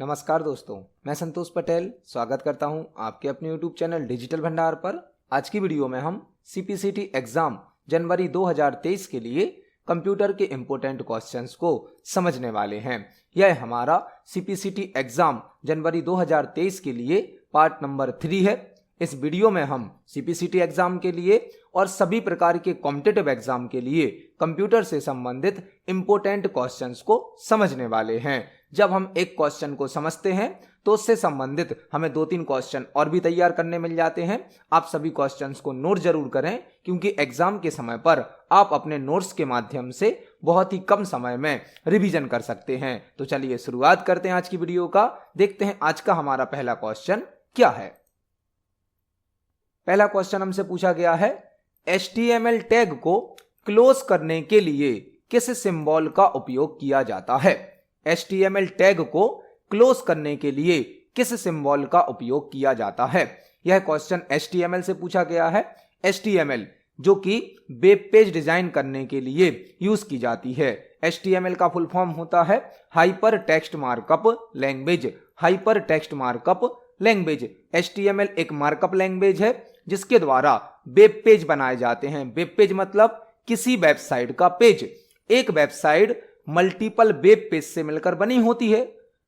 नमस्कार दोस्तों, मैं संतोष पटेल स्वागत करता हूं आपके अपने YouTube चैनल डिजिटल भंडार पर। आज की वीडियो में हम CPCT एग्जाम जनवरी 2023 के लिए कंप्यूटर के इम्पोर्टेंट क्वेश्चंस को समझने वाले हैं। यह हमारा CPCT एग्जाम जनवरी 2023 के लिए पार्ट नंबर 3 है। इस वीडियो में हम CPCT एग्जाम के लिए और सभी प्रकार के कॉम्पिटिटिव एग्जाम के लिए कंप्यूटर से संबंधित इम्पोर्टेंट क्वेश्चंस को समझने वाले हैं। जब हम एक क्वेश्चन को समझते हैं तो उससे संबंधित हमें 2-3 क्वेश्चन और भी तैयार करने मिल जाते हैं। आप सभी क्वेश्चंस को नोट जरूर करें, क्योंकि एग्जाम के समय पर आप अपने नोट्स के माध्यम से बहुत ही कम समय में रिवीजन कर सकते हैं। तो चलिए शुरुआत करते हैं आज की वीडियो का। देखते हैं आज का हमारा पहला क्वेश्चन क्या है। पहला क्वेश्चन हमसे पूछा गया है, HTML टैग को क्लोज करने के लिए किस सिंबल का उपयोग किया जाता है। HTML टैग को क्लोज करने के लिए किस सिंबल का उपयोग किया जाता है। यह क्वेश्चन HTML से पूछा गया है। HTML जो कि वेब पेज डिजाइन करने के लिए यूज की जाती है। HTML का फुल फॉर्म होता है hyper text markup language. Hyper text markup language. HTML एक मार्कअप लैंग्वेज है जिसके द्वारा वेब पेज बनाए जाते हैं। वेब पेज मतलब किसी वेबसाइट का पेज। एक वेबसाइट मल्टीपल वेब पेज से मिलकर बनी होती है।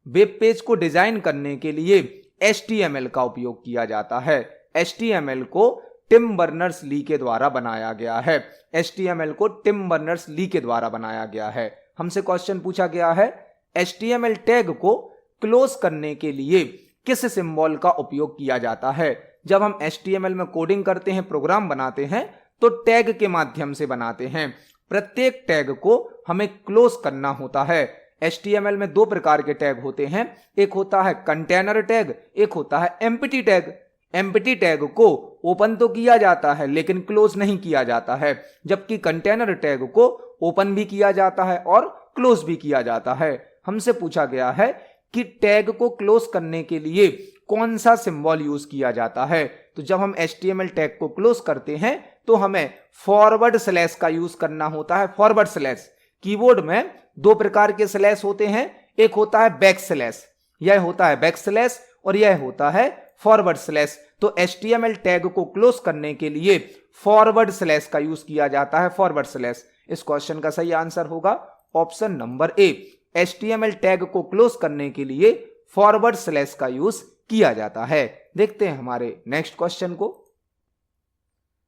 वेब पेज को डिजाइन करने के लिए HTML का उपयोग किया जाता है। HTML को टिम बर्नर्स-ली के द्वारा बनाया गया है। HTML को टिम बर्नर्स-ली के द्वारा बनाया गया है। हमसे क्वेश्चन पूछा गया है, HTML टैग को क्लोज करने के लिए किस सिंबल का उपयोग किया जाता है। जब हम HTML में कोडिंग करते हैं, प्रोग्राम बनाते हैं, तो टैग के माध्यम से बनाते हैं। प्रत्येक टैग को हमें क्लोज करना होता है। HTML में 2 प्रकार के टैग होते हैं। एक होता है कंटेनर टैग, एक होता है एम्प्टी टैग। एम्प्टी टैग को ओपन तो किया जाता है लेकिन क्लोज नहीं किया जाता है, जबकि कंटेनर टैग को ओपन भी किया जाता है और क्लोज भी किया जाता है। हमसे पूछा गया है कि टैग को क्लोज करने के लिए कौन सा सिंबल यूज किया जाता है। तो जब हम HTML टैग को क्लोज करते हैं तो हमें फॉरवर्ड स्लैश का यूज करना होता है। Forward slash. कीबोर्ड में 2 प्रकार के स्लैश होते हैं। एक होता है बैक स्लैश, यह होता है बैक स्लैश, और यह होता है फॉरवर्ड स्लैश। तो HTML टैग को क्लोज करने के लिए फॉरवर्ड स्लैश का यूज किया जाता है। Forward slash. इस क्वेश्चन का सही आंसर होगा option number A. HTML tag को क्लोज करने के लिए फॉरवर्ड स्लैश का यूज किया जाता है। देखते हैं हमारे नेक्स्ट क्वेश्चन को।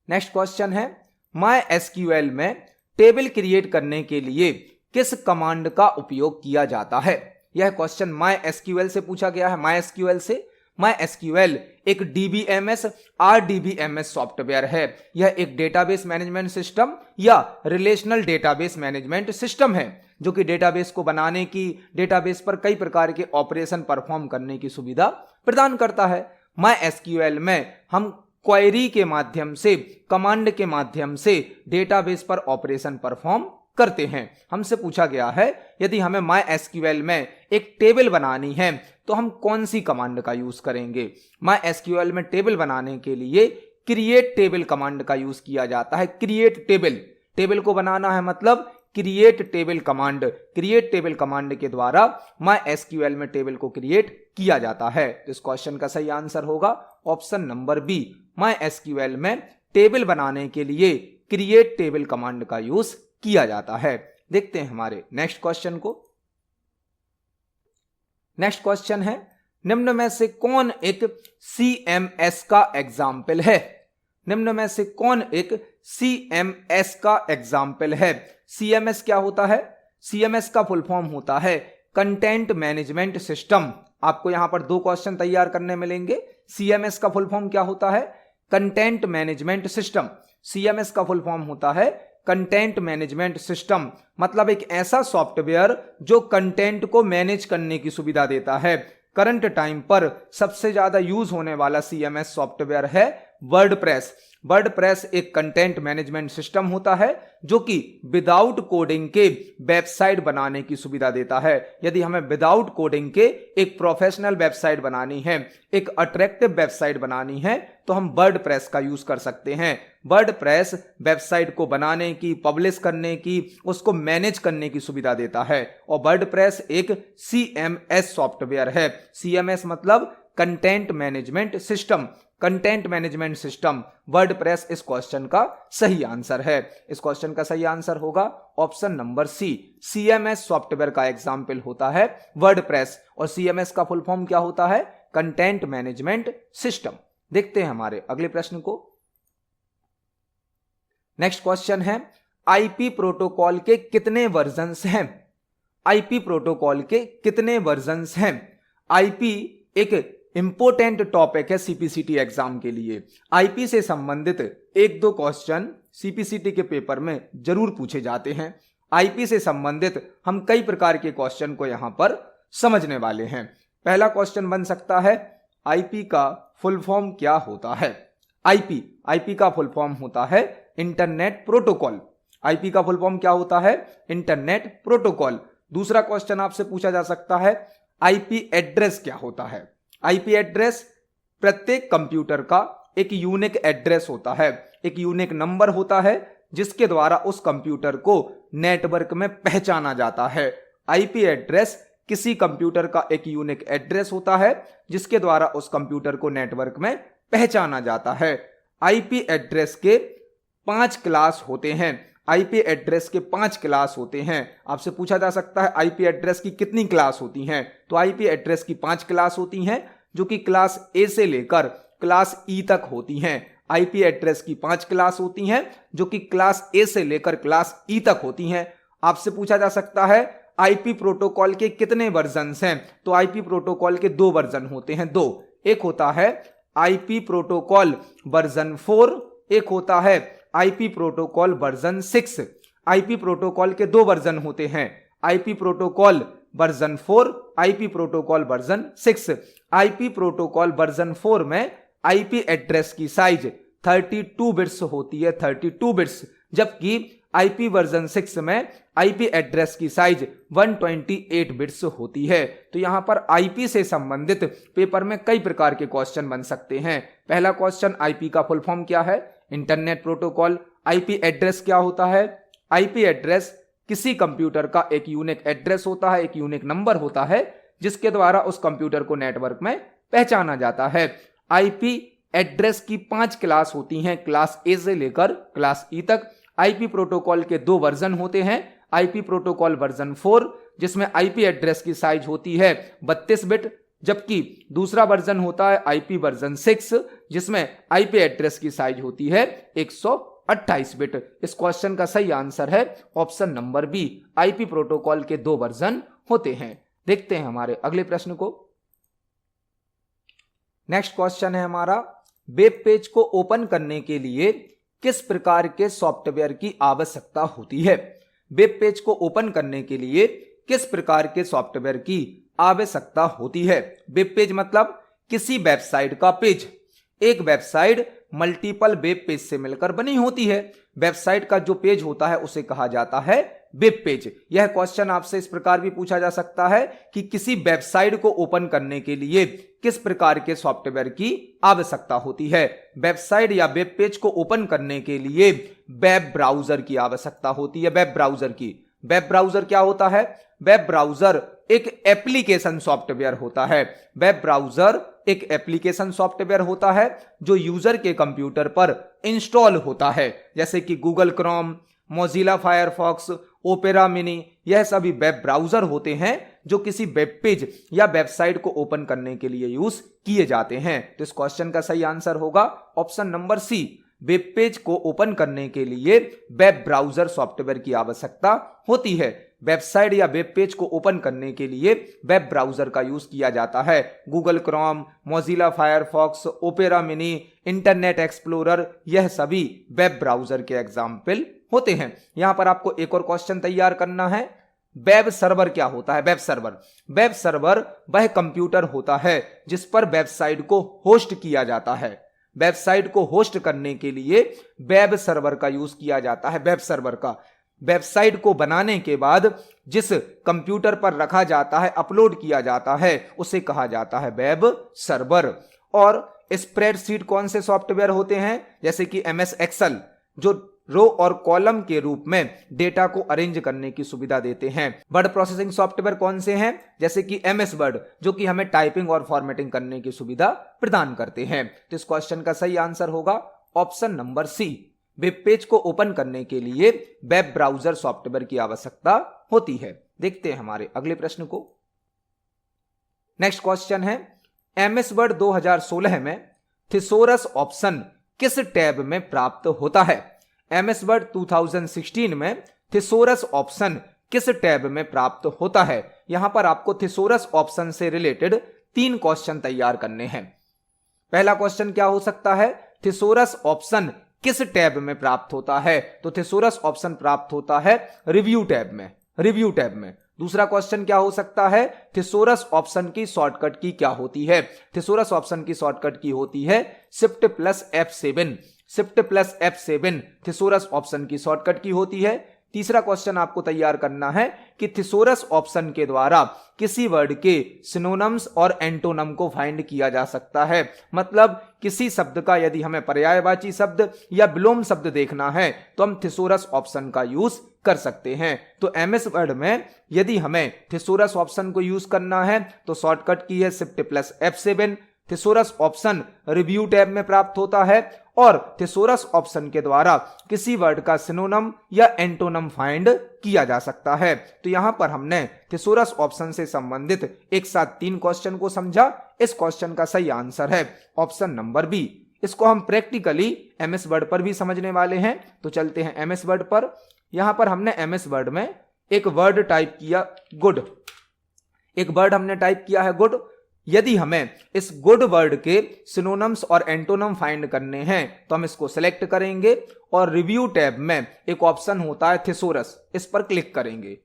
नेक्स्ट क्वेश्चन है, MySQL में टेबल क्रिएट करने के लिए किस कमांड का उपयोग किया जाता है। यह क्वेश्चन MySQL से पूछा गया है। MySQL से। MySQL एक DBMS RDBMS सॉफ्टवेयर है। यह एक डेटाबेस मैनेजमेंट सिस्टम या रिलेशनल डेटाबेस मैनेजमेंट सिस्टम है, जो कि डेटाबेस को बनाने की, डेटाबेस पर कई प्रकार के ऑपरेशन परफॉर्म करने की सुविधा प्रदान करता है। MySQL में हम क्वेरी के माध्यम से, कमांड के माध्यम से डेटाबेस पर ऑपरेशन परफॉर्म करते हैं। हमसे पूछा गया है, यदि हमें MySQL में एक टेबल बनानी है तो हम कौन सी कमांड का यूज करेंगे। MySQL में टेबल बनाने के लिए क्रिएट टेबल कमांड का यूज किया जाता है। Create table. टेबल को बनाना है मतलब create table command. Create table command के द्वारा MySQL में टेबल को क्रिएट किया जाता है। इस क्वेश्चन का सही आंसर होगा ऑप्शन नंबर बी। MySQL में टेबल बनाने के लिए क्रिएट टेबल कमांड का यूज किया जाता है। देखते हैं हमारे नेक्स्ट क्वेश्चन को। नेक्स्ट क्वेश्चन है, निम्न में से कौन एक CMS का एग्जाम्पल है। निम्न में से कौन एक CMS का एग्जाम्पल है। CMS क्या होता है। CMS का फुल फॉर्म होता है कंटेंट मैनेजमेंट सिस्टम। आपको यहां पर 2 क्वेश्चन तैयार करने मिलेंगे। CMS का फुल फॉर्म क्या होता है, कंटेंट मैनेजमेंट सिस्टम। CMS का फुल फॉर्म होता है कंटेंट मैनेजमेंट सिस्टम, मतलब एक ऐसा सॉफ्टवेयर जो कंटेंट को मैनेज करने की सुविधा देता है। करंट टाइम पर सबसे ज्यादा यूज होने वाला CMS सॉफ्टवेयर है वर्डप्रेस। वर्डप्रेस एक कंटेंट मैनेजमेंट सिस्टम होता है जो कि विदाउट कोडिंग के वेबसाइट बनाने की सुविधा देता है। यदि हमें विदाउट कोडिंग के एक प्रोफेशनल वेबसाइट बनानी है, एक अट्रैक्टिव वेबसाइट बनानी है, तो हम वर्डप्रेस का यूज कर सकते हैं। वर्डप्रेस वेबसाइट को बनाने की, पब्लिश करने की, उसको मैनेज करने की सुविधा देता है। और वर्डप्रेस एक CMS सॉफ्टवेयर है। CMS मतलब content management system. Content management system WordPress इस क्वेश्चन का सही आंसर है। इस क्वेश्चन का सही आंसर होगा option number C. CMS software का एग्जाम्पल होता है वर्डप्रेस, और CMS का फुल फॉर्म क्या होता है? Content management system. देखते हैं हमारे अगले प्रश्न को। नेक्स्ट क्वेश्चन है, आईपी प्रोटोकॉल के कितने वर्जन्स हैं? आईपी प्रोटोकॉल के कितने वर्जन्स हैं? आईपी एक इंपोर्टेंट टॉपिक है सीपीसीटी एग्जाम के लिए। आईपी से संबंधित एक दो क्वेश्चन सीपीसीटी के पेपर में जरूर पूछे जाते हैं। आईपी से संबंधित हम कई प्रकार के क्वेश्चन को यहां पर समझने वाले हैं। पहला क्वेश्चन बन सकता है, आईपी का फुल फॉर्म क्या होता है? आईपी का फुल फॉर्म होता है इंटरनेट प्रोटोकॉल। आईपी का फुल फॉर्म क्या होता है? Internet protocol. दूसरा क्वेश्चन आपसे पूछा जा सकता है, आईपी एड्रेस क्या होता है? आईपी एड्रेस प्रत्येक कंप्यूटर का एक यूनिक एड्रेस होता है, एक यूनिक नंबर होता है जिसके द्वारा उस कंप्यूटर को नेटवर्क में पहचाना जाता है। आईपी एड्रेस किसी कंप्यूटर का एक यूनिक एड्रेस होता है जिसके द्वारा उस कंप्यूटर को नेटवर्क में पहचाना जाता है। आईपी एड्रेस के 5 क्लास होते हैं। आईपी एड्रेस के 5 क्लास होते हैं। आपसे पूछा जा सकता है आईपी एड्रेस की कितनी क्लास होती हैं? तो आईपी एड्रेस की 5 क्लास होती हैं जो कि क्लास ए से लेकर क्लास ई तक होती हैं। आईपी एड्रेस की 5 क्लास होती हैं जो कि क्लास ए से लेकर क्लास ई तक होती हैं। आपसे पूछा जा सकता है आईपी प्रोटोकॉल के कितने वर्जन्स हैं? तो आईपी प्रोटोकॉल के 2 वर्जन होते हैं। 2, एक होता है आईपी प्रोटोकॉल वर्जन 4, एक होता है IP protocol version 6। IP protocol के 2 वर्जन होते हैं, IP protocol version 4, IP protocol version 6। IP protocol version 4 में आईपी एड्रेस की साइज 32 बिट्स होती है, 32 बिट्स, जबकि आईपी वर्जन 6 में आईपी एड्रेस की साइज 128 बिट्स होती है। तो यहां पर आईपी से संबंधित पेपर में कई प्रकार के क्वेश्चन बन सकते हैं। पहला क्वेश्चन, आईपी का फुल फॉर्म क्या है? Internet protocol. आईपी एड्रेस क्या होता है? आईपी एड्रेस किसी कंप्यूटर का एक यूनिक एड्रेस होता है, एक यूनिक नंबर होता है जिसके द्वारा उस कंप्यूटर को नेटवर्क में पहचाना जाता है। आईपी एड्रेस की 5 क्लास होती हैं, क्लास ए से लेकर क्लास ई तक। आईपी प्रोटोकॉल के 2 वर्जन होते हैं, आईपी प्रोटोकॉल वर्जन 4 जिसमें आईपी एड्रेस की साइज होती है 32 बिट, जबकि दूसरा वर्जन होता है आईपी वर्जन 6 जिसमें आईपी एड्रेस की साइज होती है 128 बिट। इस क्वेश्चन का सही आंसर है option number B. IP protocol के 2 वर्जन होते हैं। देखते हैं हमारे अगले प्रश्न को। नेक्स्ट क्वेश्चन है हमारा, वेब पेज को ओपन करने के लिए किस प्रकार के सॉफ्टवेयर की आवश्यकता होती है? वेब पेज को ओपन करने के लिए किस प्रकार के सॉफ्टवेयर की आवश्यकता होती है? वेब पेज मतलब किसी वेबसाइट का पेज। एक वेबसाइट मल्टीपल वेब पेज से मिलकर बनी होती है। वेबसाइट का जो पेज होता है उसे कहा जाता है वेब पेज। यह क्वेश्चन आपसे इस प्रकार भी पूछा जा सकता है कि किसी वेबसाइट को ओपन करने के लिए किस प्रकार के सॉफ्टवेयर की आवश्यकता होती है? वेबसाइट या वेब पेज को ओपन करने के लिए वेब ब्राउजर की आवश्यकता होती है। वेब ब्राउजर की, वेब ब्राउजर क्या होता है? वेब ब्राउजर एक एप्लीकेशन सॉफ्टवेयर होता है। वेब ब्राउजर एक एप्लीकेशन सॉफ्टवेयर होता है जो यूजर के कंप्यूटर पर इंस्टॉल होता है, जैसे कि Google Chrome, Mozilla Firefox, opera mini. यह सभी वेब ब्राउजर होते हैं जो किसी वेब पेज या वेबसाइट को ओपन करने के लिए यूज किए जाते हैं। तो इस क्वेश्चन का सही आंसर होगा option number C. Web page को ओपन करने के लिए वेब ब्राउजर सॉफ्टवेयर की आवश्यकता होती है। वेबसाइट या वेब पेज को ओपन करने के लिए वेब ब्राउजर का यूज किया जाता है। Google Chrome, Mozilla Firefox, opera mini, internet explorer, यह सभी वेब ब्राउजर के एग्जाम्पल होते हैं। यहां पर आपको एक और क्वेश्चन तैयार करना है, वेब सर्वर क्या होता है? वेब सर्वर, वेब सर्वर वह कंप्यूटर होता है जिस पर वेबसाइट को होस्ट किया जाता है। वेबसाइट को होस्ट करने के लिए वेब सर्वर का यूज किया जाता है। वेब सर्वर का वेबसाइट को बनाने के बाद जिस कंप्यूटर पर रखा जाता है, अपलोड किया जाता है, उसे कहा जाता है वेब सर्वर। और स्प्रेडशीट कौन से सॉफ्टवेयर होते हैं? जैसे कि MS एक्सेल, जो रो और कॉलम के रूप में डेटा को अरेंज करने की सुविधा देते हैं। वर्ड प्रोसेसिंग सॉफ्टवेयर कौन से हैं? जैसे कि MS वर्ड, जो कि हमें टाइपिंग और फॉर्मेटिंग करने की सुविधा प्रदान करते हैं। तो इस क्वेश्चन का सही आंसर होगा option number C. Web page को ओपन करने के लिए वेब ब्राउजर सॉफ्टवेयर की आवश्यकता होती है। देखते हैं हमारे अगले प्रश्न को। नेक्स्ट क्वेश्चन है, MS वर्ड 2016 में थिसोरस ऑप्शन किस टैब में प्राप्त होता है? MS वर्ड 2016 में थिसोरस ऑप्शन किस टैब में प्राप्त होता है? यहां पर आपको थिसोरस ऑप्शन से रिलेटेड 3 क्वेश्चन तैयार करने हैं। पहला क्वेश्चन क्या हो सकता है? थिसोरस ऑप्शन किस टैब में प्राप्त होता है? तो थिसोरस ऑप्शन प्राप्त होता है रिव्यू टैब में, रिव्यू टैब में। दूसरा क्वेश्चन क्या हो सकता है? थिसोरस ऑप्शन की शॉर्टकट की क्या होती है? थिसोरस ऑप्शन की शॉर्टकट की होती है Shift+F7। Shift+F7 थिसोरस ऑप्शन की शॉर्टकट की होती है। तीसरा क्वेश्चन आपको तैयार करना है कि थिसोरस ऑप्शन के द्वारा किसी वर्ड के सिनोनिम्स और एंटोनम को फाइंड किया जा सकता है। मतलब किसी शब्द का यदि हमें पर्यायवाची शब्द या विलोम शब्द देखना है तो हम थिसोरस ऑप्शन का यूज कर सकते हैं। तो MS वर्ड में यदि हमें थिसोरस ऑप्शन को यूज करना है तो शॉर्टकट की है Shift+F7। Thesaurus option review tab में प्राप्त होता है और थिसोरस ऑप्शन के द्वारा किसी वर्ड का सिनोनिम या एंटोनम फाइंड किया जा सकता है। तो यहां पर हमने थिसोरस ऑप्शन से संबंधित एक साथ 3 क्वेश्चन को समझा। इस क्वेश्चन का सही आंसर है ऑप्शन नंबर बी। इसको हम प्रैक्टिकली MS वर्ड पर भी समझने वाले हैं। तो चलते हैं MS वर्ड पर। यहां पर हमने MS वर्ड में एक वर्ड टाइप किया गुड, एक वर्ड हमने टाइप किया है गुड। यदि हमें इस गुड वर्ड के सिनोनिम्स और एंटोनम फाइंड करने हैं तो हम इसको सिलेक्ट करेंगे और रिव्यू टैब में एक ऑप्शन होता है थिसोरस, इस पर क्लिक करेंगे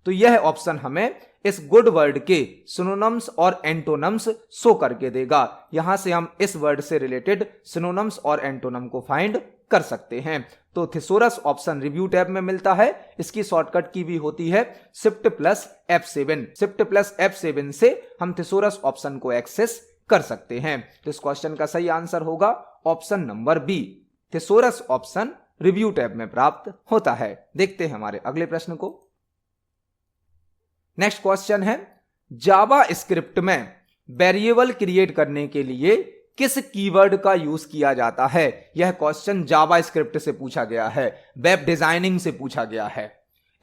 तो यह ऑप्शन हमें इस गुड वर्ड के सिनोनिम्स और एंटोनम्स शो करके देगा। यहां से हम इस वर्ड से रिलेटेड सिनोनिम्स और एंटोनम को फाइंड कर सकते हैं। तो थिसोरस ऑप्शन रिव्यू टैब में मिलता है। इसकी शॉर्टकट की भी होती है Shift+F7। Shift+F7 से हम थिसोरस ऑप्शन को एक्सेस कर सकते हैं। तो इस क्वेश्चन का सही आंसर होगा option number B. Thesaurus option review tab में प्राप्त होता है। देखते हैं हमारे अगले प्रश्न को। नेक्स्ट क्वेश्चन है, जावा स्क्रिप्ट में वेरिएबल क्रिएट करने के लिए किस कीवर्ड का यूज किया जाता है? यह क्वेश्चन जावा स्क्रिप्ट से पूछा गया है, वेब डिजाइनिंग से पूछा गया है।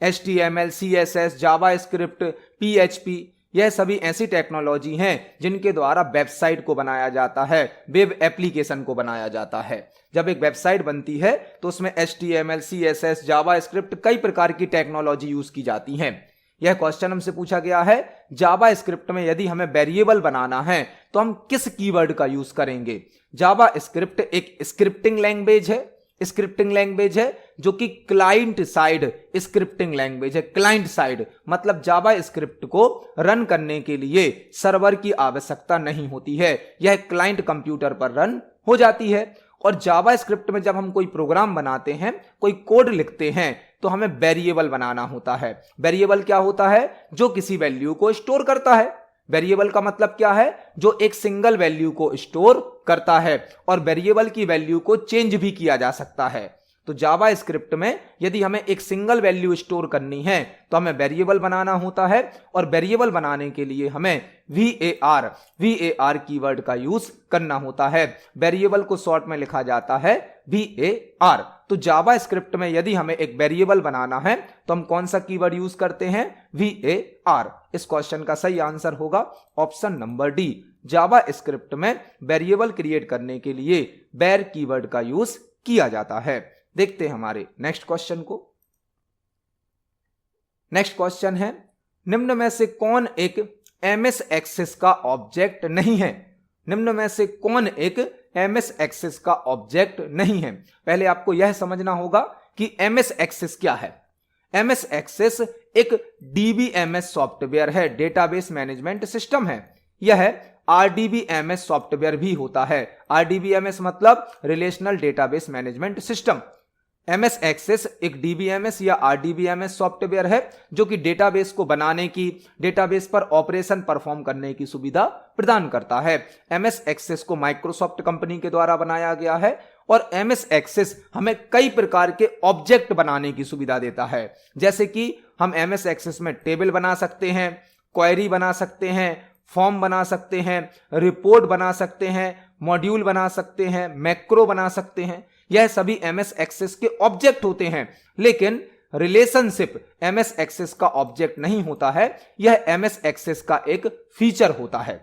HTML, CSS, जावा स्क्रिप्ट, PHP, यह सभी ऐसी टेक्नोलॉजी हैं जिनके द्वारा वेबसाइट को बनाया जाता है, वेब एप्लीकेशन को बनाया जाता है। जब एक वेबसाइट बनती है तो उसमें HTML, CSS, जावा स्क्रिप्ट, कई प्रकार की टेक्नोलॉजी यूज की जाती हैं। यह क्वेश्चन हमसे पूछा गया है, जावा स्क्रिप्ट में यदि हमें वेरिएबल बनाना है तो हम किस कीवर्ड का यूज करेंगे? जावा स्क्रिप्ट एक स्क्रिप्टिंग लैंग्वेज है, स्क्रिप्टिंग लैंग्वेज है जो कि क्लाइंट साइड स्क्रिप्टिंग लैंग्वेज है। क्लाइंट साइड मतलब जावा स्क्रिप्ट को रन करने के लिए सर्वर की आवश्यकता नहीं होती है, यह क्लाइंट कंप्यूटर पर रन हो जाती है। और जावा स्क्रिप्ट में जब हम कोई प्रोग्राम बनाते हैं, कोई कोड लिखते हैं तो हमें वेरिएबल बनाना होता है। वेरिएबल क्या होता है? जो किसी वैल्यू को स्टोर करता है। वेरिएबल का मतलब क्या है? जो एक सिंगल वैल्यू को स्टोर करता है और वेरिएबल की वैल्यू को चेंज भी किया जा सकता है। तो जावा स्क्रिप्ट में यदि हमें एक सिंगल वैल्यू स्टोर करनी है तो हमें वेरिएबल बनाना होता है और वेरिएबल बनाने के लिए हमें var कीवर्ड का यूज करना होता है। वेरिएबल को शॉर्ट में लिखा जाता है var। तो जावा स्क्रिप्ट में यदि हमें एक वेरिएबल बनाना है तो हम कौन सा कीवर्ड यूज करते हैं? var। इस क्वेश्चन का सही आंसर होगा ऑप्शन नंबर डी। जावा स्क्रिप्ट में वेरिएबल क्रिएट करने के लिए var कीवर्ड का यूज किया जाता है। देखते हैं हमारे नेक्स्ट क्वेश्चन को। नेक्स्ट क्वेश्चन है, निम्न में से कौन एक MS एक्सेस का ऑब्जेक्ट नहीं है? निम्न में से कौन एक MS एक्सेस का ऑब्जेक्ट नहीं है? पहले आपको यह समझना होगा कि MS एक्सेस क्या है। MS एक्सेस एक DBMS सॉफ्टवेयर है, डेटाबेस मैनेजमेंट सिस्टम है। यह RDBMS सॉफ्टवेयर भी होता है। RDBMS मतलब relational database management system. MS access एक DBMS या RDBMS सॉफ्टवेयर है जो कि डेटाबेस को बनाने की, डेटाबेस पर ऑपरेशन परफॉर्म करने की सुविधा प्रदान करता है। MS एक्सेस को माइक्रोसॉफ्ट कंपनी के द्वारा बनाया गया है और MS एक्सेस हमें कई प्रकार के ऑब्जेक्ट बनाने की सुविधा देता है। जैसे कि हम MS एक्सेस में टेबल बना सकते हैं, क्वेरी बना सकते हैं, फॉर्म बना सकते हैं, रिपोर्ट बना सकते हैं, मॉड्यूल बना सकते हैं, मैक्रो बना सकते हैं। यह सभी MS एक्सेस के ऑब्जेक्ट होते हैं, लेकिन रिलेशनशिप MS एक्सेस का ऑब्जेक्ट नहीं होता है, यह MS एक्सेस का एक फीचर होता है।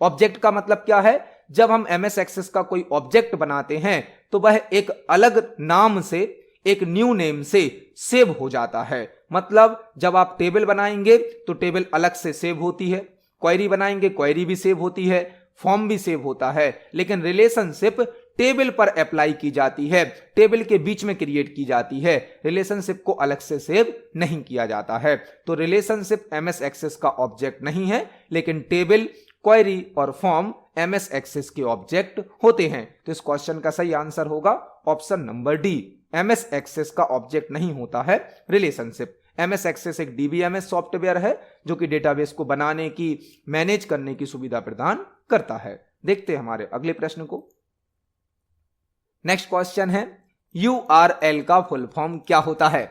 ऑब्जेक्ट का मतलब क्या है? जब हम MS एक्सेस का कोई ऑब्जेक्ट बनाते हैं तो वह एक अलग नाम से, एक न्यू नेम से सेव हो जाता है। मतलब जब आप टेबल बनाएंगे तो टेबल अलग से सेव होती है, क्वेरी बनाएंगे क्वेरी भी सेव होती है, फॉर्म भी सेव होता है, लेकिन रिलेशनशिप टेबल पर अप्लाई की जाती है, टेबल के बीच में क्रिएट की जाती है, रिलेशनशिप को अलग से सेव नहीं किया जाता है। तो रिलेशनशिप MS एक्सेस का ऑब्जेक्ट नहीं है, लेकिन टेबल, क्वेरी और फॉर्म MS एक्सेस के ऑब्जेक्ट होते हैं। तो इस क्वेश्चन का सही आंसर होगा option number D. MS access का ऑब्जेक्ट नहीं होता है रिलेशनशिप। MS एक्सेस एक DBMS सॉफ्टवेयर है जो कि डेटाबेस को बनाने की, मैनेज करने की सुविधा प्रदान करता है। देखते हैं हमारे अगले प्रश्न को। नेक्स्ट क्वेश्चन है, URL का फुल फॉर्म क्या होता है?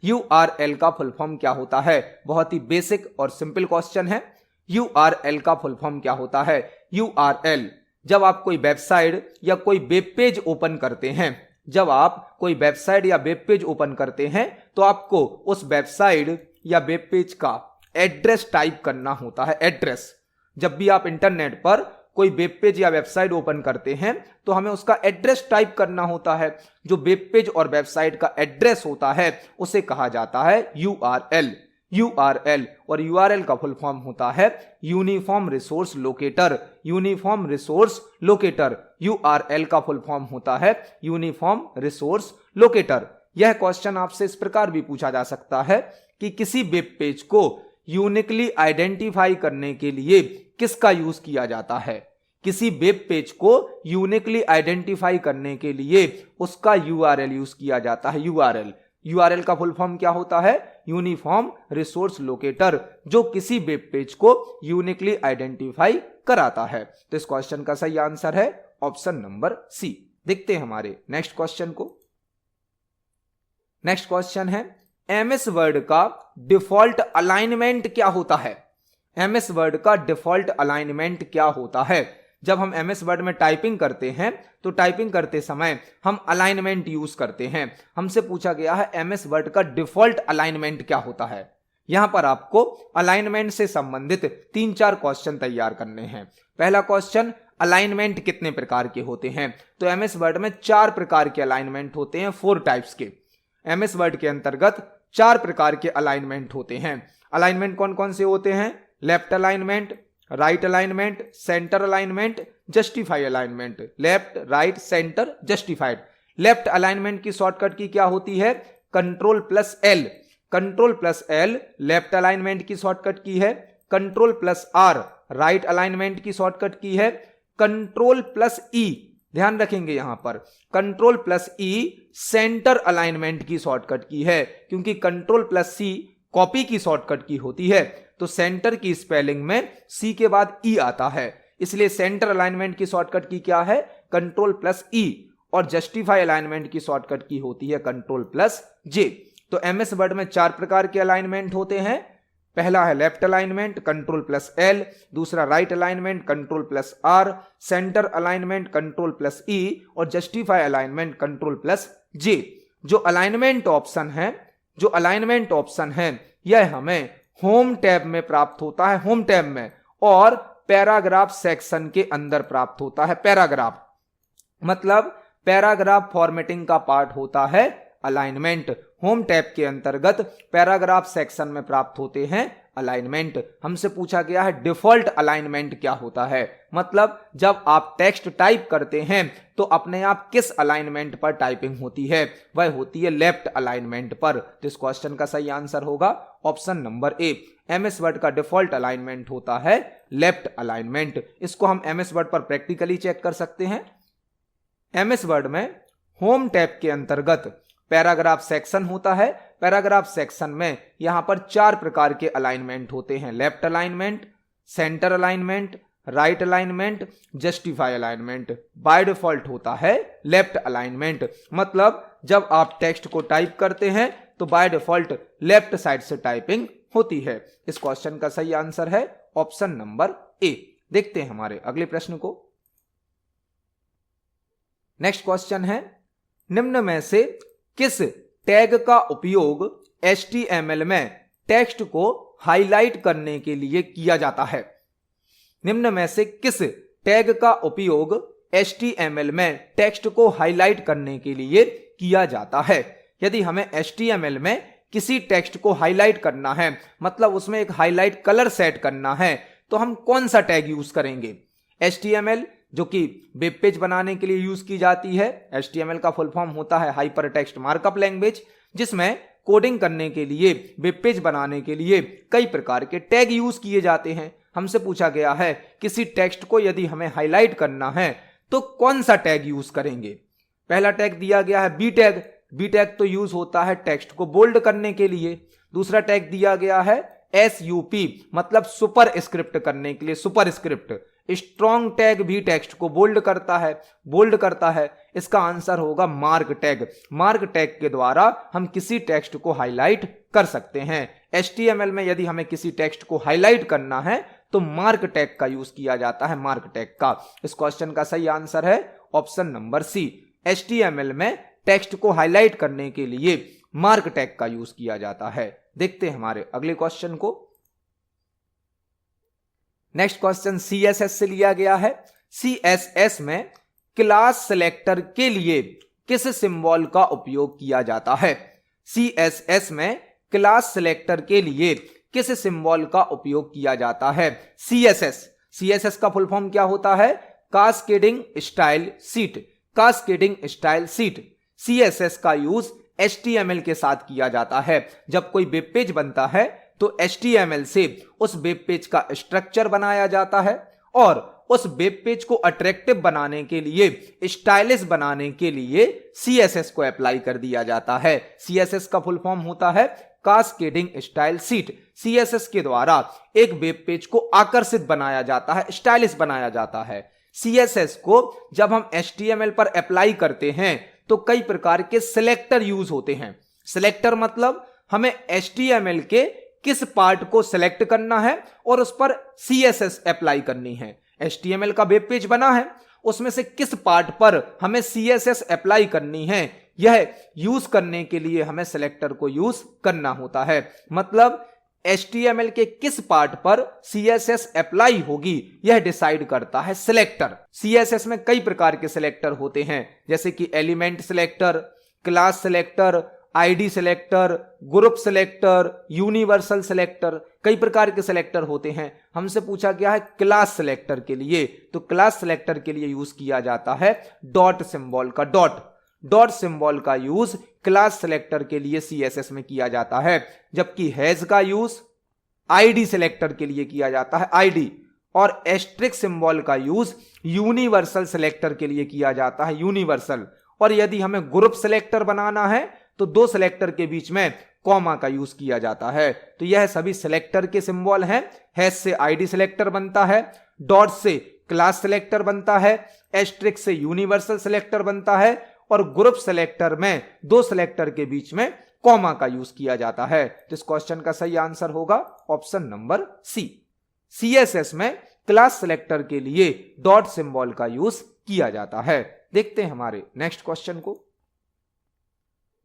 URL का फुल फॉर्म क्या होता है? बहुत ही बेसिक और सिंपल क्वेश्चन है। URL का फुल फॉर्म क्या होता है? URL, जब आप कोई वेबसाइट या कोई वेब पेज ओपन करते हैं, जब आप कोई वेबसाइट या वेब पेज ओपन करते हैं तो आपको उस वेबसाइट या वेब पेज का एड्रेस टाइप करना होता है। एड्रेस, जब भी आप इंटरनेट पर कोई वेब पेज या वेबसाइट ओपन करते हैं तो हमें उसका एड्रेस टाइप करना होता है। जो वेब पेज और वेबसाइट का एड्रेस होता है उसे कहा जाता है URL। URL और URL का फुल फॉर्म होता है uniform resource locator. Uniform resource locator, URL का फुल फॉर्म होता है यूनिफॉर्म रिसोर्स लोकेटर। यह क्वेश्चन आपसे इस प्रकार भी पूछा जा सकता है कि किसी वेब पेज को यूनिकली आइडेंटिफाई करने के लिए किसका यूज किया जाता है? किसी वेब पेज को यूनिकली आइडेंटिफाई करने के लिए उसका URL यूज किया जाता है। URL का फुल फॉर्म क्या होता है? यूनिफॉर्म रिसोर्स लोकेटर, जो किसी वेब पेज को यूनिकली आइडेंटिफाई कराता है। तो इस क्वेश्चन का सही आंसर है ऑप्शन नंबर सी। देखते हैं हमारे नेक्स्ट क्वेश्चन को। नेक्स्ट क्वेश्चन है, MS वर्ड का डिफॉल्ट अलाइनमेंट क्या होता है? MS वर्ड का डिफॉल्ट अलाइनमेंट क्या होता है? जब हम MS वर्ड में टाइपिंग करते हैं तो टाइपिंग करते समय हम अलाइनमेंट यूज करते हैं। हमसे पूछा गया है MS वर्ड का डिफॉल्ट अलाइनमेंट क्या होता है। यहां पर आपको अलाइनमेंट से संबंधित 3-4 क्वेश्चन तैयार करने हैं। पहला क्वेश्चन, अलाइनमेंट कितने प्रकार के होते हैं? तो MS वर्ड में 4 प्रकार के अलाइनमेंट होते हैं, 4 टाइप्स के। MS वर्ड के अंतर्गत 4 प्रकार के अलाइनमेंट होते हैं। अलाइनमेंट कौन कौन से होते हैं? Left alignment, right alignment, centre alignment, justify alignment. Left, right, centre, justified. Left alignment की शॉर्टकट की क्या होती है? Ctrl+L। Ctrl+L लेफ्ट अलाइनमेंट की शॉर्टकट की है। Ctrl+R राइट अलाइनमेंट की शॉर्टकट की है। Ctrl+E, ध्यान रखेंगे यहां पर, Ctrl+E सेंटर अलाइनमेंट की शॉर्टकट की है, क्योंकि Ctrl+C कॉपी की शॉर्टकट की होती है। तो सेंटर की स्पेलिंग में C के बाद E आता है, इसलिए सेंटर अलाइनमेंट की शॉर्टकट की क्या है? Ctrl+E। और जस्टिफाई अलाइनमेंट की शॉर्टकट की होती है Ctrl+J। तो MS वर्ड में 4 प्रकार के अलाइनमेंट होते हैं। पहला है लेफ्ट अलाइनमेंट Ctrl+L, दूसरा right alignment Ctrl+R, centre alignment Ctrl+E और जस्टिफाई अलाइनमेंट Ctrl+J। जो अलाइनमेंट ऑप्शन है यह हमें होम टैब में प्राप्त होता है, होम टैब में, और पैराग्राफ सेक्शन के अंदर प्राप्त होता है। पैराग्राफ मतलब पैराग्राफ फॉर्मेटिंग का पार्ट होता है अलाइनमेंट। होम टैब के अंतर्गत पैराग्राफ सेक्शन में प्राप्त होते हैं अलाइनमेंट। हमसे पूछा गया है डिफॉल्ट अलाइनमेंट क्या होता है, मतलब जब आप टेक्स्ट टाइप करते हैं तो अपने आप किस अलाइनमेंट पर टाइपिंग होती है, वह होती है लेफ्ट अलाइनमेंट पर। तो इस क्वेश्चन का सही आंसर होगा option number A. MS word का डिफॉल्ट अलाइनमेंट होता है लेफ्ट अलाइनमेंट। इसको हम एमएस वर्ड पर प्रैक्टिकली चेक कर सकते हैं। एमएस वर्ड में होम टैब के अंतर्गत पैराग्राफ सेक्शन होता है। पैराग्राफ सेक्शन में यहां पर 4 प्रकार के अलाइनमेंट होते हैं, left alignment, centre alignment, right alignment, justify alignment. By default होता है लेफ्ट अलाइनमेंट, मतलब जब आप टेक्स्ट को टाइप करते हैं तो बाय डिफॉल्ट लेफ्ट साइड से टाइपिंग होती है। इस क्वेश्चन का सही आंसर है ऑप्शन नंबर ए। देखते हैं हमारे अगले प्रश्न को। नेक्स्ट क्वेश्चन है, निम्न में से किस टैग का उपयोग HTML में टेक्स्ट को हाईलाइट करने के लिए किया जाता है? निम्न में से किस टैग का उपयोग HTML में टेक्स्ट को हाईलाइट करने के लिए किया जाता है? यदि हमें HTML में किसी टेक्स्ट को हाईलाइट करना है, मतलब उसमें एक हाईलाइट कलर सेट करना है, तो हम कौन सा टैग यूज करेंगे? HTML जो कि वेब पेज बनाने के लिए यूज की जाती है। HTML का फुल फॉर्म होता है हाइपर टेक्स्ट मार्कअप लैंग्वेज, जिसमें कोडिंग करने के लिए, वेब पेज बनाने के लिए कई प्रकार के टैग यूज किए जाते हैं। हमसे पूछा गया है किसी टेक्स्ट को यदि हमें हाईलाइट करना है तो कौन सा टैग यूज करेंगे? पहला टैग दिया गया है बी टैग। बी टैग तो यूज होता है टेक्स्ट को बोल्ड करने के लिए। दूसरा टैग दिया गया है SUP, मतलब सुपर स्क्रिप्ट करने के लिए, सुपर स्क्रिप्ट। स्ट्रॉन्ग टैग भी टेक्स्ट को बोल्ड करता है, बोल्ड करता है। इसका आंसर होगा मार्क टैग। मार्क टैग के द्वारा हम किसी टेक्स्ट को हाईलाइट कर सकते हैं। HTML में यदि हमें किसी टेक्स्ट को हाईलाइट करना है तो मार्क टैग का यूज किया जाता है, मार्क टैग का। इस क्वेश्चन का सही आंसर है ऑप्शन नंबर सी। HTML में टेक्स्ट को हाईलाइट करने के लिए मार्क टैग का यूज किया जाता है। देखते हैं हमारे अगले क्वेश्चन को। नेक्स्ट क्वेश्चन CSS से लिया गया है। CSS में क्लास सेलेक्टर के लिए किस सिंबल का उपयोग किया जाता है? CSS में क्लास सेलेक्टर के लिए किस सिंबल का उपयोग किया जाता है? CSS का फुल फॉर्म क्या होता है? Cascading style sheet. Cascading style sheet. CSS का यूज HTML के साथ किया जाता है। जब कोई वेब पेज बनता है तो HTML से उस वेब पेज का स्ट्रक्चर बनाया जाता है और उस वेब पेज को अट्रैक्टिव बनाने के लिए, स्टाइलिश बनाने के लिए CSS को अप्लाई कर दिया जाता है। CSS का फुल फॉर्म होता है कास्केडिंग स्टाइल शीट। CSS के द्वारा एक वेब पेज को आकर्षित बनाया जाता है, स्टाइलिश बनाया जाता है। CSS को जब हम HTML पर अप्लाई करते हैं तो कई प्रकार के सिलेक्टर यूज होते हैं। सिलेक्टर मतलब हमें HTML के किस पार्ट को सिलेक्ट करना है और उस पर CSS अप्लाई करनी है। HTML का वेब पेज बना है, उसमें से किस पार्ट पर हमें CSS अप्लाई करनी है, यह यूज करने के लिए हमें सिलेक्टर को यूज करना होता है। मतलब HTML के किस पार्ट पर CSS अप्लाई होगी यह डिसाइड करता है सिलेक्टर। CSS में कई प्रकार के सिलेक्टर होते हैं, जैसे कि element selector, class selector, ID selector, group selector, universal selector, कई प्रकार के सिलेक्टर होते हैं। हमसे पूछा गया है क्लास सिलेक्टर के लिए, तो क्लास सिलेक्टर के लिए यूज किया जाता है डॉट सिंबल का। डॉट सिंबल का यूज क्लास सिलेक्टर के लिए CSS में किया जाता है, जबकि हैज का यूज ID सिलेक्टर के लिए किया जाता है, ID। और एस्ट्रिक सिंबल का यूज यूनिवर्सल सिलेक्टर के लिए किया जाता है, यूनिवर्सल। और यदि हमें ग्रुप सिलेक्टर बनाना है तो 2 सिलेक्टर के बीच में कॉमा का यूज किया जाता है। तो यह सभी सिलेक्टर के सिंबल हैं। हैश से ID सिलेक्टर बनता है, डॉट से क्लास सिलेक्टर बनता है, एस्ट्रिक से यूनिवर्सल सिलेक्टर बनता है और ग्रुप सिलेक्टर में 2 सिलेक्टर के बीच में कॉमा का यूज किया जाता है। तो इस क्वेश्चन का सही आंसर होगा ऑप्शन नंबर सी। CSS में क्लास सिलेक्टर के लिए डॉट सिंबल का यूज किया जाता है। देखते हैं हमारे नेक्स्ट क्वेश्चन को।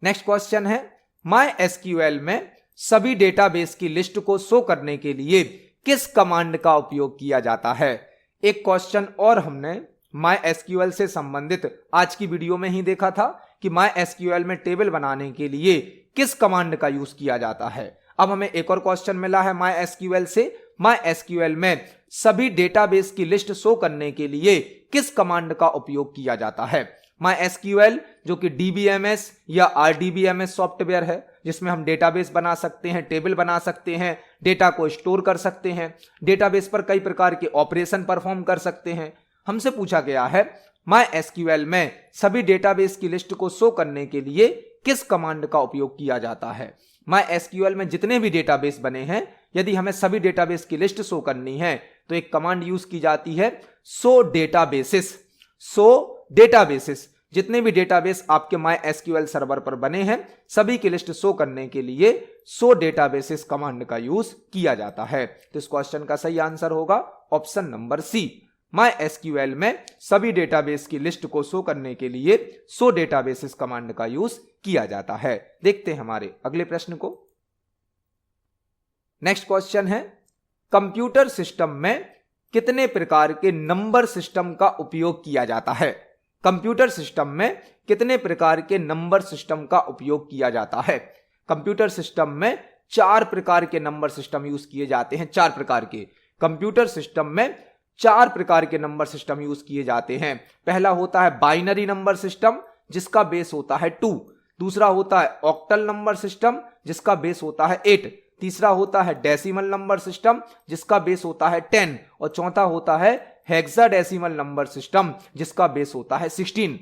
नेक्स्ट क्वेश्चन है, MySQL में सभी डेटाबेस की लिस्ट को शो करने के लिए किस कमांड का उपयोग किया जाता है? एक क्वेश्चन और हमने MySQL से संबंधित आज की वीडियो में ही देखा था कि MySQL में टेबल बनाने के लिए किस कमांड का यूज किया जाता है। अब हमें एक और क्वेश्चन मिला है MySQL से। MySQL में सभी डेटाबेस की लिस्ट शो करने के लिए किस कमांड का उपयोग किया जाता है। MySQL जो कि DBMS या RDBMS सॉफ्टवेयर है, जिसमें हम डेटाबेस बना सकते हैं, टेबल बना सकते हैं, डेटा को स्टोर कर सकते हैं, डेटाबेस पर कई प्रकार के ऑपरेशन परफॉर्म कर सकते हैं। हमसे पूछा गया है MySQL में सभी डेटाबेस की लिस्ट को शो करने के लिए किस कमांड का उपयोग किया जाता है। MySQL में जितने भी डेटाबेस बने हैं, यदि हमें सभी डेटाबेस की लिस्ट शो करनी है तो एक कमांड यूज की जाती है शो डेटाबेसेस। शो डेटाबेसेस, जितने भी डेटाबेस आपके MySQL सर्वर पर बने हैं सभी की लिस्ट शो करने के लिए शो डेटाबेसेस कमांड का यूज किया जाता है। तो इस क्वेश्चन का सही आंसर होगा ऑप्शन नंबर सी। MySQL में सभी डेटाबेस की लिस्ट को शो करने के लिए शो डेटाबेसेस कमांड का यूज किया जाता है। देखते हैं हमारे अगले प्रश्न को। नेक्स्ट क्वेश्चन है, कंप्यूटर सिस्टम में कितने प्रकार के नंबर सिस्टम का उपयोग किया जाता है। कंप्यूटर सिस्टम में कितने प्रकार के नंबर सिस्टम का उपयोग किया जाता है। कंप्यूटर सिस्टम में 4 प्रकार के नंबर सिस्टम यूज किए जाते हैं। 4 प्रकार के कंप्यूटर सिस्टम में 4 प्रकार के नंबर सिस्टम यूज किए जाते हैं। पहला होता है बाइनरी नंबर सिस्टम, जिसका बेस होता है 2। दूसरा होता है ऑक्टल नंबर सिस्टम, जिसका बेस होता है 8। तीसरा होता है डेसिमल नंबर सिस्टम, जिसका बेस होता है 10। और चौथा होता है हेक्साडेसिमल नंबर सिस्टम, जिसका बेस होता है 16।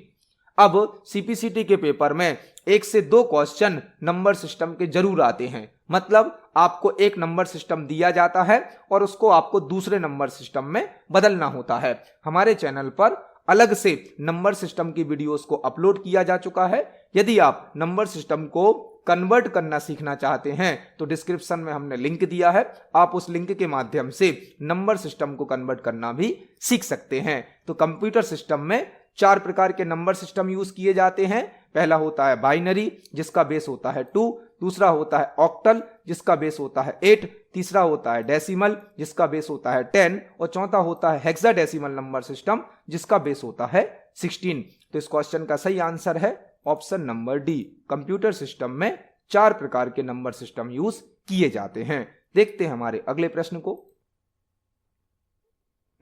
अब सीपीसीटी के पेपर में 1 से 2 क्वेश्चन नंबर सिस्टम के जरूर आते हैं। मतलब आपको एक नंबर सिस्टम दिया जाता है और उसको आपको दूसरे नंबर सिस्टम में बदलना होता है। हमारे चैनल पर अलग से नंबर सिस्टम की वीडियोस को अपलोड किया जा चुका है। यदि आप नंबर सिस्टम को कन्वर्ट करना सीखना चाहते हैं तो डिस्क्रिप्शन में हमने लिंक दिया है, आप उस लिंक के माध्यम से नंबर सिस्टम को कन्वर्ट करना भी सीख सकते हैं। तो कंप्यूटर सिस्टम में 4 प्रकार के नंबर सिस्टम यूज किए जाते हैं। पहला होता है बाइनरी, जिसका बेस होता है 2। दूसरा होता है ऑक्टल, जिसका बेस होता है 8। तीसरा होता है डेसिमल, जिसका बेस होता है 10। और चौथा होता है हेक्साडेसिमल नंबर सिस्टम, जिसका बेस होता है 16। तो इस क्वेश्चन का सही आंसर है option number D. Computer system में 4 प्रकार के नंबर सिस्टम यूज किए जाते हैं। देखते हैं हमारे अगले प्रश्न को।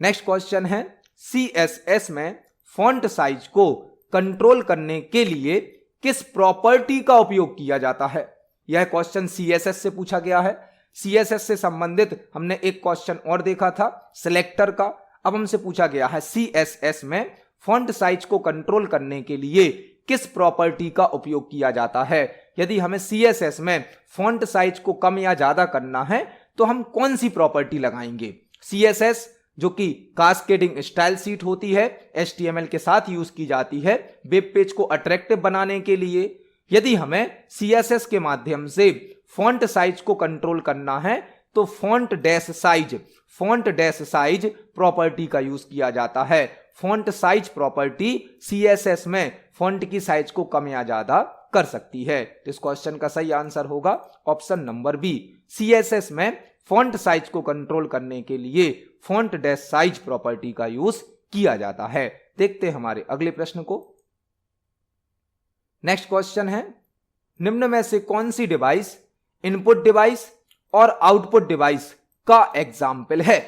नेक्स्ट क्वेश्चन है, CSS में फॉन्ट साइज को कंट्रोल करने के लिए किस प्रॉपर्टी का उपयोग किया जाता है। यह क्वेश्चन CSS से पूछा गया है। CSS से संबंधित हमने एक क्वेश्चन और देखा था सिलेक्टर का। अब हमसे पूछा गया है CSS में फॉन्ट साइज को कंट्रोल करने के लिए किस प्रॉपर्टी का उपयोग किया जाता है। यदि हमें CSS में फॉन्ट साइज को कम या ज्यादा करना है तो हम कौन सी प्रॉपर्टी लगाएंगे। CSS जो कि कास्केडिंग स्टाइल शीट होती है, HTML के साथ यूज की जाती है वेब पेज को अट्रैक्टिव बनाने के लिए। यदि हमें CSS के माध्यम से फॉन्ट साइज को कंट्रोल करना है तो फॉन्ट डैश साइज प्रॉपर्टी का यूज किया जाता है। फॉन्ट साइज प्रॉपर्टी CSS में फॉन्ट की साइज को कम या ज्यादा कर सकती है। तो इस क्वेश्चन का सही आंसर होगा ऑप्शन नंबर बी। CSS में फॉन्ट साइज को कंट्रोल करने के लिए फॉन्ट डैश साइज प्रॉपर्टी का यूज किया जाता है। देखते हैं हमारे अगले प्रश्न को। नेक्स्ट क्वेश्चन है, निम्न में से कौन सी डिवाइस इनपुट डिवाइस और आउटपुट डिवाइस का एग्जाम्पल है।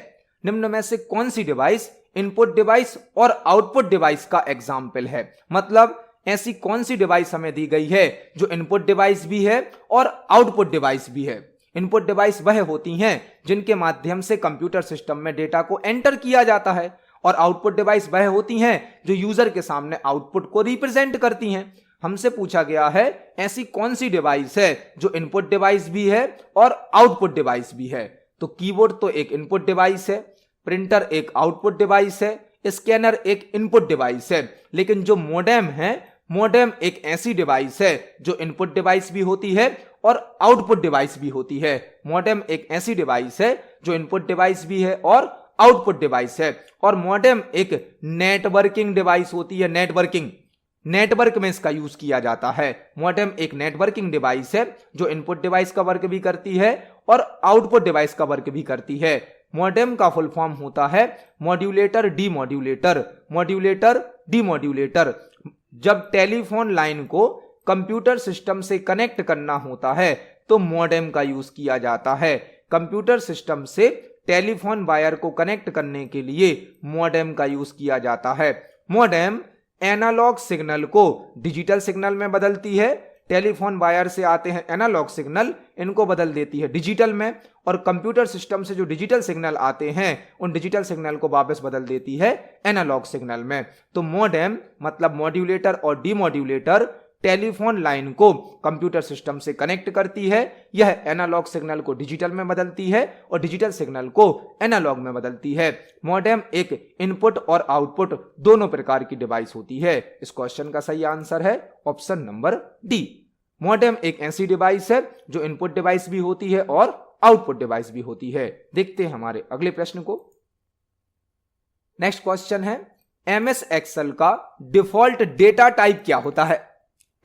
निम्न में से कौन सी डिवाइस इनपुट डिवाइस और आउटपुट डिवाइस का एग्जाम्पल है। मतलब ऐसी कौन सी डिवाइस हमें दी गई है जो इनपुट डिवाइस भी है और आउटपुट डिवाइस भी है। इनपुट डिवाइस वह होती हैं जिनके माध्यम से कंप्यूटर सिस्टम में डेटा को एंटर किया जाता है और आउटपुट डिवाइस वह होती हैं जो यूजर के सामने आउटपुट को रिप्रेजेंट करती हैं। हमसे पूछा गया है ऐसी कौन सी डिवाइस है जो इनपुट डिवाइस भी है और आउटपुट डिवाइस भी है। तो कीबोर्ड तो एक इनपुट डिवाइस है, प्रिंटर एक आउटपुट डिवाइस है, स्कैनर एक इनपुट डिवाइस है। लेकिन जो मोडेम है, मोडेम एक ऐसी डिवाइस है जो इनपुट डिवाइस भी होती है और आउटपुट डिवाइस भी होती है। मोडेम एक ऐसी डिवाइस है जो इनपुट डिवाइस भी है और आउटपुट डिवाइस है। और मोडेम एक नेटवर्किंग डिवाइस होती है। नेटवर्क में इसका यूज किया जाता है। मोडेम एक नेटवर्किंग डिवाइस है जो इनपुट डिवाइस का वर्क भी करती है और आउटपुट डिवाइस का वर्क भी करती है। मोडेम का फुल फॉर्म होता है मॉड्यूलेटर डीमॉड्यूलेटर। जब टेलीफोन लाइन को कंप्यूटर सिस्टम से कनेक्ट करना होता है तो मॉडेम का यूज किया जाता है। कंप्यूटर सिस्टम से टेलीफोन वायर को कनेक्ट करने के लिए मॉडेम का यूज किया जाता है। मॉडेम एनालॉग सिग्नल को डिजिटल सिग्नल में बदलती है। टेलीफोन वायर से आते हैं एनालॉग सिग्नल, इनको बदल देती है डिजिटल में, और कंप्यूटर सिस्टम से जो डिजिटल सिग्नल आते हैं उन डिजिटल सिग्नल को वापस बदल देती है एनालॉग सिग्नल में। तो मॉडेम मतलब मॉड्यूलेटर और डीमॉड्यूलेटर टेलीफोन लाइन को कंप्यूटर सिस्टम से कनेक्ट करती है। यह एनालॉग सिग्नल को डिजिटल में बदलती है और डिजिटल सिग्नल को एनालॉग में बदलती है। मॉडेम एक इनपुट और आउटपुट दोनों प्रकार की डिवाइस होती है। इस क्वेश्चन का सही आंसर है ऑप्शन नंबर डी। मॉडेम एक ऐसी डिवाइस है जो इनपुट डिवाइस भी होती है और आउटपुट डिवाइस भी होती है। देखते हैं हमारे अगले प्रश्न को। नेक्स्ट क्वेश्चन है, एमएस एक्सेल का डिफॉल्ट डेटा टाइप क्या होता है?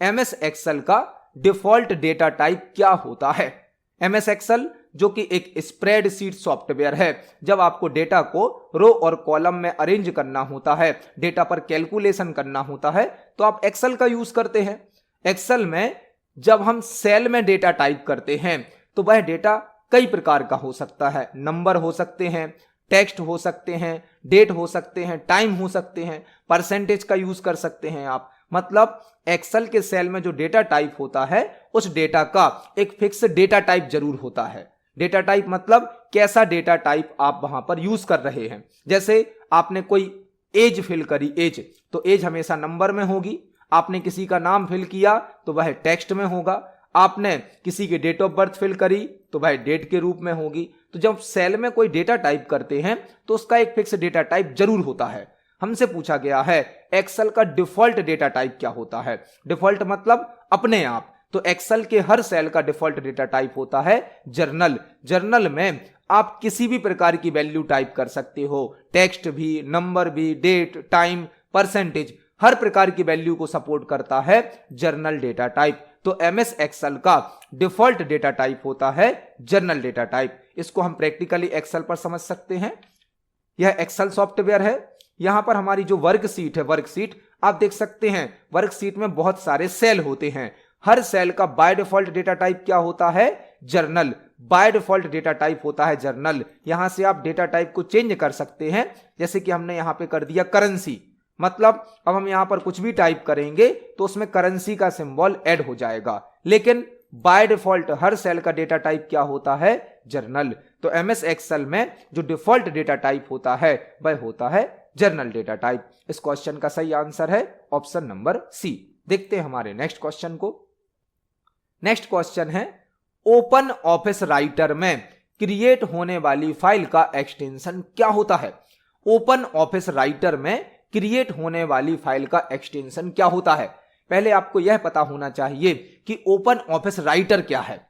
एमएस एक्सेल का डिफॉल्ट डेटा टाइप क्या होता है? एमएस एक्सेल जो कि एक स्प्रेडशीट सॉफ्टवेयर है, जब आपको डेटा को रो और कॉलम में अरेंज करना होता है, डेटा पर कैलकुलेशन करना होता है, तो आप एक्सेल का यूज करते हैं। एक्सेल में जब हम सेल में डेटा टाइप करते हैं तो वह डेटा कई प्रकार का हो सकता है। नंबर हो सकते हैं, टेक्स्ट हो सकते हैं, डेट हो सकते हैं, टाइम हो सकते हैं, परसेंटेज का यूज कर सकते हैं आप। मतलब एक्सेल के सेल में जो डेटा टाइप होता है उस डेटा का एक फिक्स डेटा टाइप जरूर होता है। डेटा टाइप मतलब कैसा डेटा टाइप आप वहां पर यूज कर रहे हैं। जैसे आपने कोई एज फिल करी, एज तो एज हमेशा नंबर में होगी। आपने किसी का नाम फिल किया तो वह टेक्स्ट में होगा। आपने किसी की डेट ऑफ बर्थ फिल करी तो वह डेट के रूप में होगी। तो जब सेल में कोई डेटा टाइप करते हैं तो उसका एक फिक्स डेटा टाइप जरूर होता है। हमसे पूछा गया है एक्सेल का डिफॉल्ट डेटा टाइप क्या होता है। डिफॉल्ट मतलब अपने आप। तो एक्सेल के हर सेल का डिफॉल्ट डेटा टाइप होता है जर्नल। जर्नल में आप किसी भी प्रकार की वैल्यू टाइप कर सकते हो, टेक्स्ट भी, नंबर भी, डेट, टाइम, परसेंटेज, हर प्रकार की वैल्यू को सपोर्ट करता है जर्नल डेटा टाइप। तो एमएस एक्सेल का डिफॉल्ट डेटा टाइप होता है जर्नल डेटा टाइप। इसको हम प्रैक्टिकली एक्सेल पर समझ सकते हैं। यह एक्सेल सॉफ्टवेयर है। यहां पर हमारी जो वर्कशीट है, वर्कशीट आप देख सकते हैं। वर्कशीट में बहुत सारे सेल होते हैं। हर सेल का बाय डिफॉल्ट डेटा टाइप क्या होता है? Journal. By default data type होता है जर्नल। यहां से आप डेटा टाइप को चेंज कर सकते हैं। जैसे कि हमने यहां पे कर दिया करेंसी, मतलब अब हम यहां पर कुछ भी टाइप करेंगे तो उसमें करेंसी का सिंबल ऐड हो जाएगा। लेकिन बाय डिफॉल्ट हर सेल का डेटा टाइप क्या होता है? जर्नल। तो एमएस एक्सेल में जो डिफॉल्ट डेटा टाइप होता है वह होता है जर्नल डेटा टाइप। इस क्वेश्चन का सही आंसर है ऑप्शन नंबर सी। देखते हैं हमारे नेक्स्ट क्वेश्चन को। नेक्स्ट क्वेश्चन है, ओपन ऑफिस राइटर में क्रिएट होने वाली फाइल का एक्सटेंशन क्या होता है? ओपन ऑफिस राइटर में क्रिएट होने वाली फाइल का एक्सटेंशन क्या होता है? पहले आपको यह पता होना चाहिए कि ओपन ऑफिस राइटर क्या है।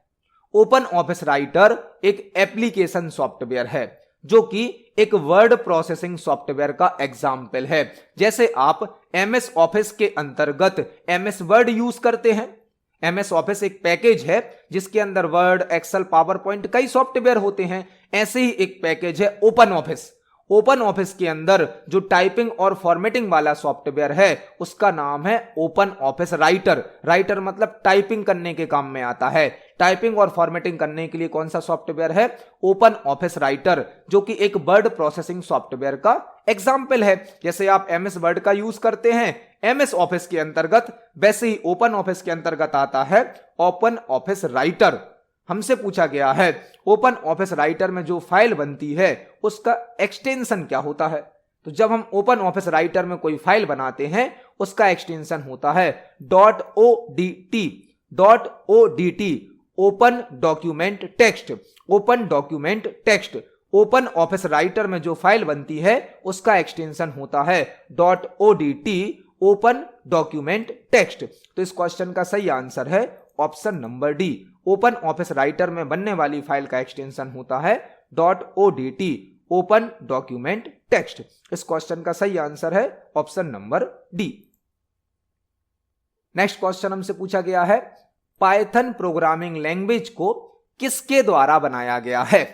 ओपन ऑफिस राइटर एक एप्लीकेशन सॉफ्टवेयर है जो कि एक वर्ड प्रोसेसिंग सॉफ्टवेयर का एग्जाम्पल है। जैसे आप एमएस ऑफिस के अंतर्गत एमएस वर्ड यूज करते हैं। एमएस ऑफिस एक पैकेज है जिसके अंदर वर्ड, एक्सेल, पावर पॉइंट कई सॉफ्टवेयर होते हैं। ऐसे ही एक पैकेज है ओपन ऑफिस। ओपन ऑफिस के अंदर जो टाइपिंग और फॉर्मेटिंग वाला सॉफ्टवेयर है उसका नाम है ओपन ऑफिस राइटर। राइटर मतलब टाइपिंग करने के काम में आता है। टाइपिंग और फॉर्मेटिंग करने के लिए कौन सा सॉफ्टवेयर है? ओपन ऑफिस राइटर, जो कि एक वर्ड प्रोसेसिंग सॉफ्टवेयर का एग्जाम्पल है। जैसे आप एमएस वर्ड का यूज करते हैं एमएस ऑफिस के अंतर्गत, वैसे ही ओपन ऑफिस के अंतर्गत आता है ओपन ऑफिस राइटर। हमसे पूछा गया है ओपन ऑफिस राइटर में जो फाइल बनती है उसका एक्सटेंशन क्या होता है? तो जब हम ओपन ऑफिस राइटर में कोई फाइल बनाते हैं उसका एक्सटेंशन होता है .odt। Open document text. Open document text. Open office writer में जो फाइल बनती है उसका एक्सटेंशन होता है .odt, ओपन डॉक्यूमेंट टेक्स्ट। तो इस क्वेश्चन का सही आंसर है option number D. Open office writer में बनने वाली फाइल का एक्सटेंशन होता है .odt, ओपन डॉक्यूमेंट टेक्स्ट। इस क्वेश्चन का सही आंसर है option number D. Next question हमसे पूछा गया है, पाइथन प्रोग्रामिंग लैंग्वेज को किसके द्वारा बनाया गया है?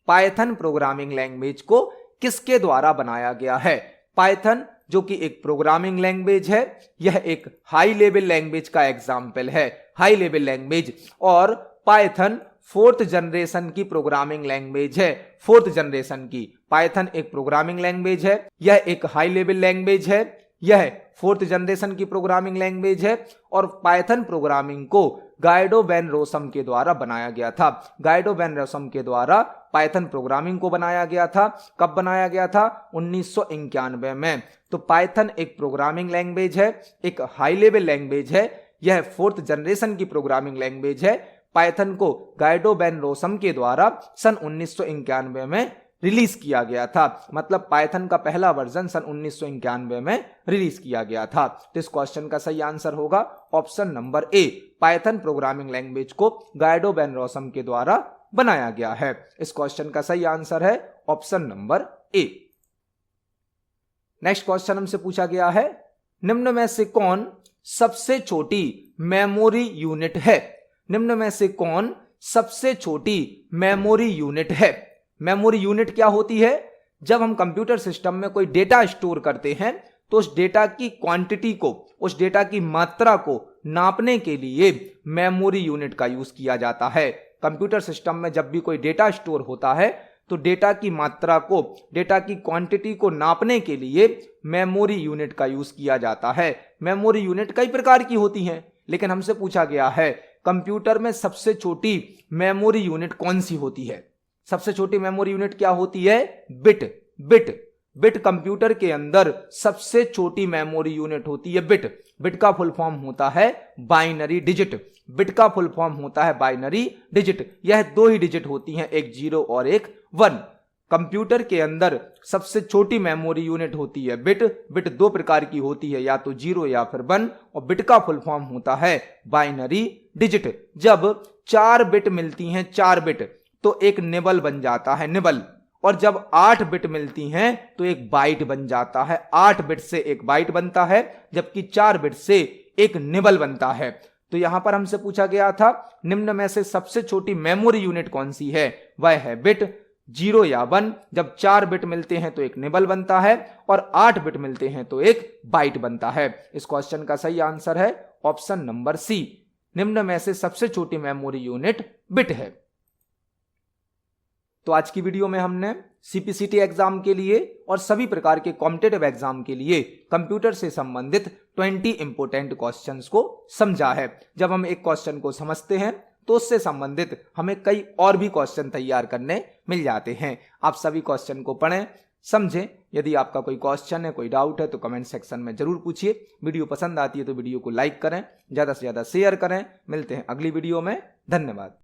पाइथन प्रोग्रामिंग लैंग्वेज को किसके द्वारा बनाया गया है? पाइथन जो कि एक प्रोग्रामिंग लैंग्वेज है। यह एक हाई लेवल लैंग्वेज का एग्जाम्पल है, हाई लेवल लैंग्वेज। और पाइथन 4th जनरेशन की प्रोग्रामिंग लैंग्वेज है, 4th जनरेशन की। पाइथन एक प्रोग्रामिंग लैंग्वेज है, यह एक हाई लेवल लैंग्वेज है, यह 4th जनरेशन की प्रोग्रामिंग लैंग्वेज है। और पाइथन प्रोग्रामिंग को गाइडो वैन रोसम के द्वारा बनाया गया था। गाइडो वैन रोसम के द्वारा पाइथन प्रोग्रामिंग को बनाया गया था। कब बनाया गया था? 1991 में। तो पाइथन एक प्रोग्रामिंग लैंग्वेज है, एक हाई लेवल लैंग्वेज है, यह 4th जनरेशन की प्रोग्रामिंग लैंग्वेज है। पाइथन को गाइडो वैन रोसम के द्वारा सन 1991 में रिलीज किया गया था। मतलब पाइथन का पहला वर्जन सन 1991 में रिलीज किया गया था। तो इस क्वेश्चन का सही आंसर होगा option number A, Python programming language को गाइडो वैन रोसम के द्वारा बनाया गया है। इस क्वेश्चन का सही आंसर है option number A. Next question हमसे पूछा गया है, निम्न में से कौन सबसे छोटी मेमोरी यूनिट है? निम्न में से कौन सबसे छोटी मेमोरी यूनिट है? मेमोरी यूनिट क्या होती है? जब हम कंप्यूटर सिस्टम में कोई डेटा स्टोर करते हैं तो उस डेटा की क्वांटिटी को, उस डेटा की मात्रा को नापने के लिए मेमोरी यूनिट का यूज किया जाता है। कंप्यूटर सिस्टम में जब भी कोई डेटा स्टोर होता है तो डेटा की मात्रा को, डेटा की क्वांटिटी को नापने के लिए मेमोरी यूनिट का यूज किया जाता है। मेमोरी यूनिट कई प्रकार की होती हैं, लेकिन हमसे पूछा गया है कंप्यूटर में सबसे छोटी मेमोरी यूनिट कौन सी होती है? सबसे छोटी मेमोरी यूनिट क्या होती है? बिट। बिट बिट कंप्यूटर के अंदर सबसे छोटी मेमोरी यूनिट होती है बिट। बिट का फुल फॉर्म होता है बाइनरी डिजिट। बिट का फुल फॉर्म होता है बाइनरी डिजिट। यह दो ही डिजिट होती हैं, एक 0 और एक 1। कंप्यूटर के अंदर सबसे छोटी मेमोरी यूनिट होती है बिट। बिट दो प्रकार की होती है, या तो 0 या फिर 1, और बिट का फुल फॉर्म होता है बाइनरी डिजिट। जब 4 बिट मिलती हैं, 4 बिट, तो एक निबल बन जाता है, निबल। और जब 8 बिट मिलती हैं तो एक बाइट बन जाता है। 8 बिट से एक बाइट बनता है, जबकि 4 बिट से एक निबल बनता है। तो यहां पर हमसे पूछा गया था निम्न में से सबसे छोटी मेमोरी यूनिट कौन सी है? वह है बिट। 0 या 1, जब 4 बिट मिलते हैं तो एक निबल बनता है, और 8 बिट मिलते हैं तो एक बाइट बनता है। इस क्वेश्चन का सही आंसर है ऑप्शन नंबर सी, निम्न में से सबसे छोटी मेमोरी यूनिट बिट है। तो आज की वीडियो में हमने सीपीसीटी एग्जाम के लिए और सभी प्रकार के कॉम्पिटिटिव एग्जाम के लिए कंप्यूटर से संबंधित 20 इंपोर्टेंट क्वेश्चंस को समझा है। जब हम एक क्वेश्चन को समझते हैं तो उससे संबंधित हमें कई और भी क्वेश्चन तैयार करने मिल जाते हैं। आप सभी क्वेश्चन को पढ़ें, समझें। यदि आपका कोई क्वेश्चन है, कोई डाउट है तो कमेंट सेक्शन में जरूर पूछिए। वीडियो पसंद आती है तो वीडियो को लाइक करें, ज्यादा से ज्यादा शेयर करें। मिलते हैं अगली वीडियो में। धन्यवाद।